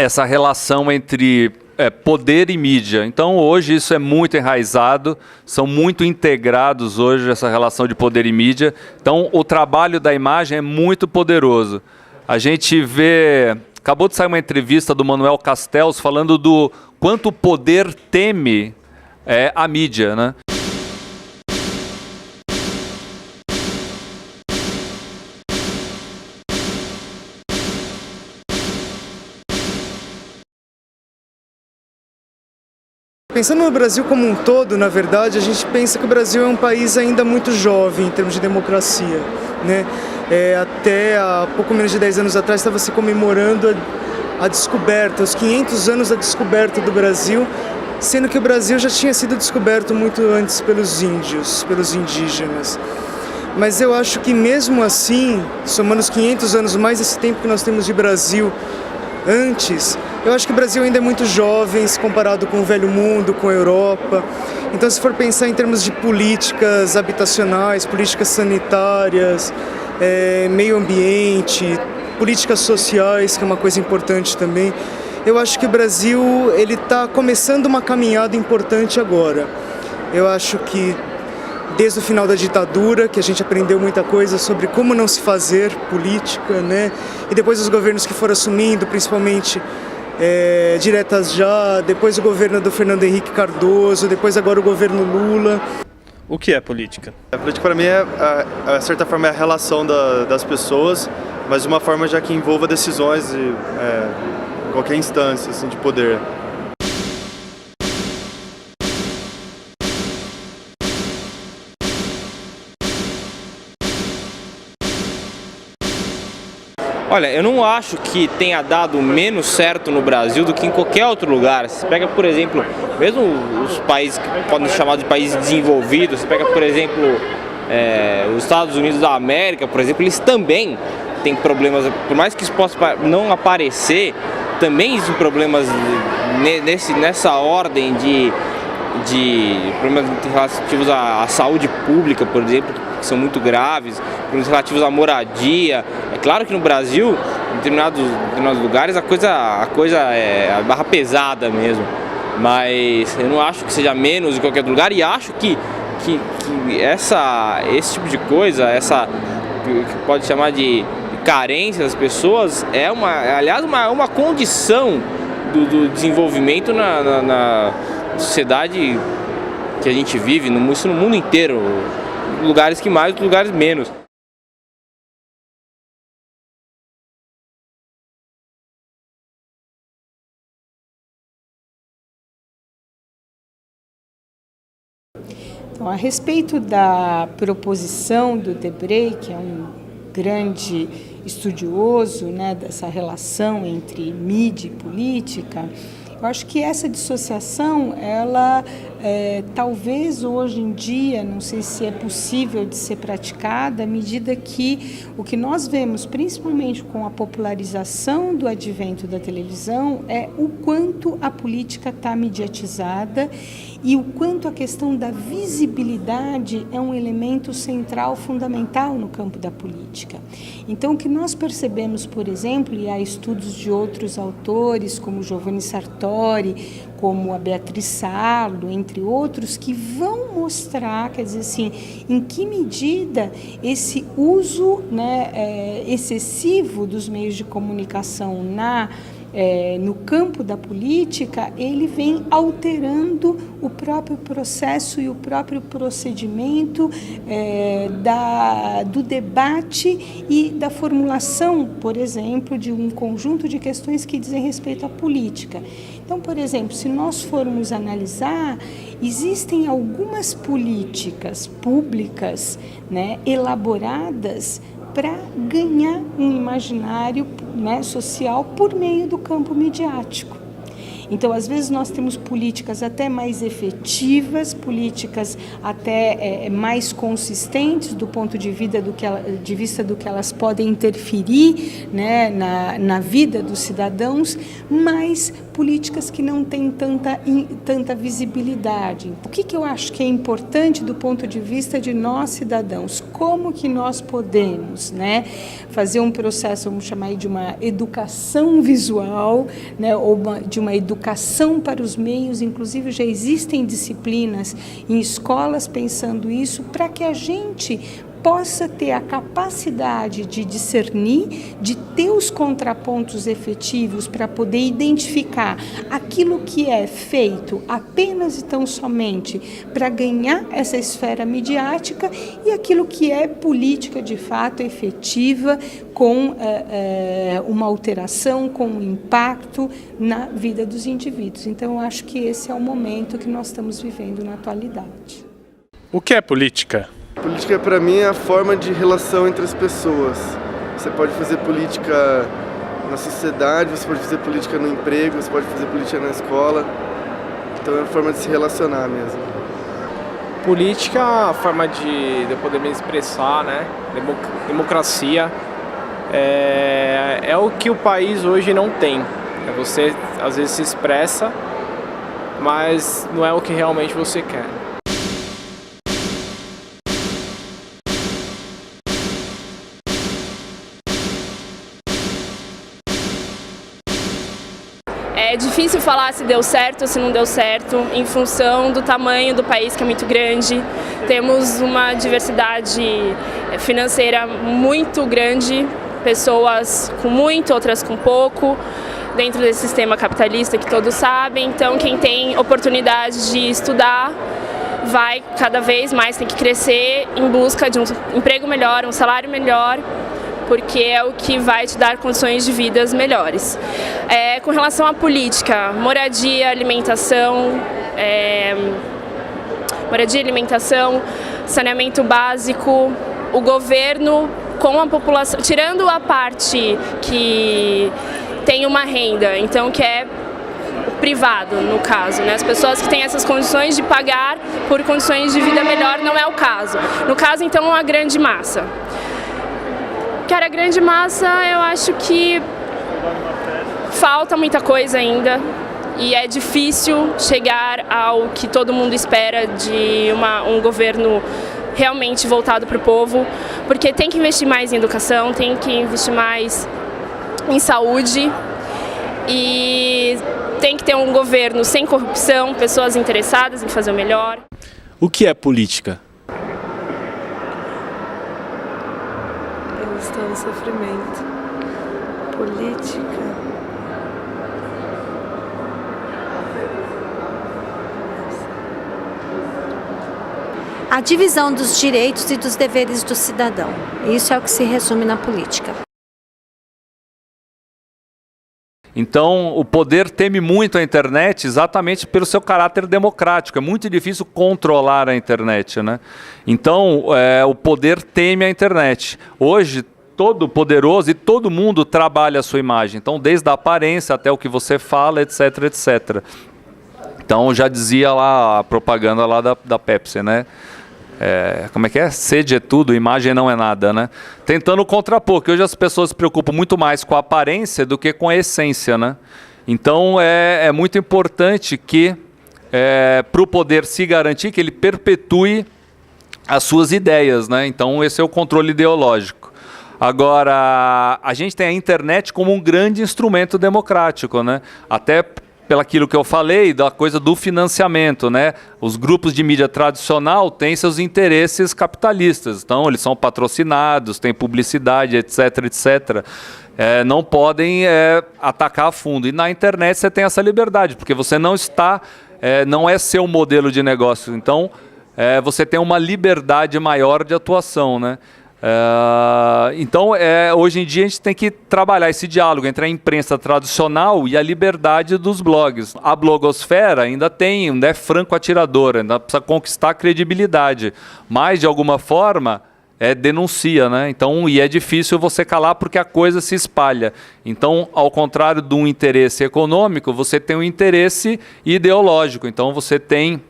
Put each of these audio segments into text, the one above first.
essa relação entre poder e mídia. Então, hoje isso é muito enraizado, são muito integrados hoje essa relação de poder e mídia. Então, o trabalho da imagem é muito poderoso. A gente vê... Acabou de sair uma entrevista do Manuel Castells falando do quanto o poder teme a mídia, né? Pensando no Brasil como um todo, na verdade, a gente pensa que o Brasil é um país ainda muito jovem em termos de democracia, né? Até há pouco menos de 10 anos atrás estava se comemorando a descoberta, os 500 anos da descoberta do Brasil, sendo que o Brasil já tinha sido descoberto muito antes pelos índios, pelos indígenas. Mas eu acho que mesmo assim, somando os 500 anos mais esse tempo que nós temos de Brasil antes, eu acho que o Brasil ainda é muito jovem se comparado com o velho mundo, com a Europa. Então, se for pensar em termos de políticas habitacionais, políticas sanitárias, meio ambiente, políticas sociais, que é uma coisa importante também, eu acho que o Brasil ele está começando uma caminhada importante agora. Eu acho que desde o final da ditadura, que a gente aprendeu muita coisa sobre como não se fazer política, né? E depois os governos que foram assumindo, principalmente Diretas Já, depois o governo do Fernando Henrique Cardoso, depois agora o governo Lula. O que é política? A política para mim de certa forma, é a relação das pessoas, mas de uma forma já que envolva decisões em qualquer instância assim, de poder. Olha, eu não acho que tenha dado menos certo no Brasil do que em qualquer outro lugar. Você pega, por exemplo, mesmo os países que podem ser chamados de países desenvolvidos, você pega, por exemplo, os Estados Unidos da América, por exemplo, eles também têm problemas, por mais que isso possa não aparecer, também existem problemas nessa ordem de problemas relativos à saúde pública, por exemplo, que são muito graves, problemas relativos à moradia. É claro que no Brasil, em determinados lugares, a coisa é a barra pesada mesmo, mas eu não acho que seja menos em qualquer outro lugar, e acho que esse tipo de coisa, que pode chamar de carência das pessoas, aliás, uma condição do desenvolvimento na sociedade que a gente vive, isso no mundo inteiro, lugares que mais, lugares menos. Então, a respeito da proposição do Debré, que é um grande estudioso, né, dessa relação entre mídia e política, eu acho que essa dissociação, ela talvez hoje em dia, não sei se é possível de ser praticada, à medida que o que nós vemos, principalmente com a popularização do advento da televisão, é o quanto a política está mediatizada e o quanto a questão da visibilidade é um elemento central, fundamental no campo da política. Então, o que nós percebemos, por exemplo, e há estudos de outros autores, como Giovanni Sartori, como a Beatriz Sarlo, entre outros, que vão mostrar, quer dizer assim, em que medida esse uso, né, excessivo dos meios de comunicação no campo da política, ele vem alterando o próprio processo e o próprio procedimento do debate e da formulação, por exemplo, de um conjunto de questões que dizem respeito à política. Então, por exemplo, se nós formos analisar, existem algumas políticas públicas, né, elaboradas para ganhar um imaginário, né, social por meio do campo midiático. Então, às vezes, nós temos políticas até mais efetivas, políticas até mais consistentes do ponto de vista do que elas podem interferir, né, na vida dos cidadãos, mas políticas que não têm tanta visibilidade. O que eu acho que é importante do ponto de vista de nós cidadãos? Como que nós podemos, né, fazer um processo, vamos chamar aí de uma educação visual, né, ou de uma educação para os meios, inclusive já existem disciplinas em escolas pensando isso, para que a gente possa ter a capacidade de discernir, de ter os contrapontos efetivos para poder identificar aquilo que é feito apenas e tão somente para ganhar essa esfera midiática e aquilo que é política de fato efetiva, com uma alteração, com um impacto na vida dos indivíduos. Então, eu acho que esse é o momento que nós estamos vivendo na atualidade. O que é política? Política, para mim, é a forma de relação entre as pessoas. Você pode fazer política na sociedade, você pode fazer política no emprego, você pode fazer política na escola. Então é a forma de se relacionar mesmo. Política é a forma de eu poder me expressar, né? Democracia é o que o país hoje não tem. Você, às vezes, se expressa, mas não é o que realmente você quer. É difícil falar se deu certo ou se não deu certo, em função do tamanho do país, que é muito grande. Temos uma diversidade financeira muito grande, pessoas com muito, outras com pouco, dentro desse sistema capitalista que todos sabem. Então, quem tem oportunidade de estudar vai cada vez mais ter que crescer em busca de um emprego melhor, um salário melhor, porque é o que vai te dar condições de vidas melhores. Com relação à política, moradia, alimentação, saneamento básico, o governo com a população, tirando a parte que tem uma renda, então que é privado, no caso, né? As pessoas que têm essas condições de pagar por condições de vida melhor não é o caso. No caso, então, a grande massa. Cara, a grande massa, eu acho que falta muita coisa ainda e é difícil chegar ao que todo mundo espera de um governo realmente voltado para o povo, porque tem que investir mais em educação, tem que investir mais em saúde e tem que ter um governo sem corrupção, pessoas interessadas em fazer o melhor. O que é política? Estou no sofrimento. Política. A divisão dos direitos e dos deveres do cidadão. Isso é o que se resume na política. Então, o poder teme muito a internet exatamente pelo seu caráter democrático. É muito difícil controlar a internet, né? Então, o poder teme a internet. Hoje, todo poderoso e todo mundo trabalha a sua imagem. Então, desde a aparência até o que você fala, etc, etc. Então, já dizia lá a propaganda lá da Pepsi, né? Como é que é? Sede é tudo, imagem não é nada, né? Tentando contrapor, que hoje as pessoas se preocupam muito mais com a aparência do que com a essência, né? Então é muito importante que, para o poder se garantir, que ele perpetue as suas ideias, né? Então esse é o controle ideológico. Agora, a gente tem a internet como um grande instrumento democrático, né? Até pelaquilo que eu falei, da coisa do financiamento, né? Os grupos de mídia tradicional têm seus interesses capitalistas, então eles são patrocinados, tem publicidade, etc, etc. Não podem atacar a fundo. E na internet você tem essa liberdade, porque você não está, não é seu modelo de negócio, então você tem uma liberdade maior de atuação, né? Então, hoje em dia a gente tem que trabalhar esse diálogo entre a imprensa tradicional e a liberdade dos blogs. A blogosfera ainda é franco atiradora, ainda precisa conquistar credibilidade, mas de alguma forma denuncia, né? Então, e é difícil você calar porque a coisa se espalha. Então, ao contrário de um interesse econômico, você tem um interesse ideológico. Então, você tem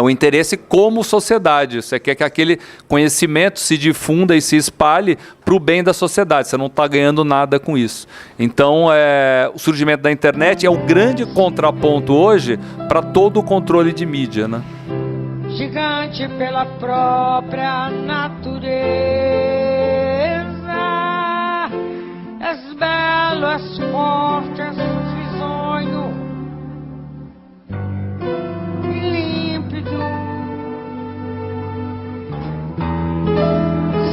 o interesse como sociedade. Você quer que aquele conhecimento se difunda e se espalhe para o bem da sociedade. Você não está ganhando nada com isso. Então, o surgimento da internet é o grande contraponto hoje para todo o controle de mídia, né? Gigante pela própria natureza, és belo, és forte, és risonho e límpido.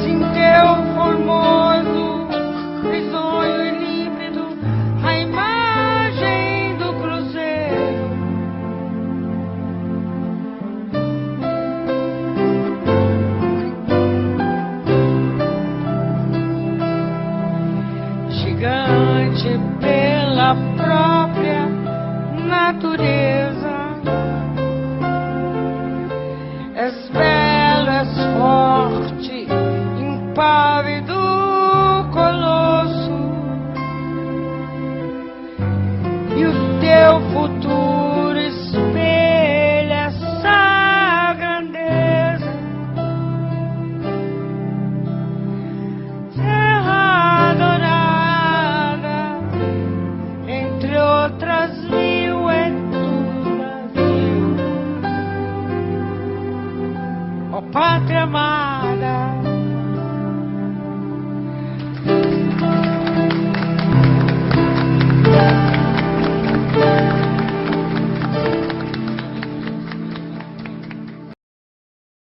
Sim, teu formoso, risonho e límpido, a imagem do cruzeiro. Gigante pela própria natureza.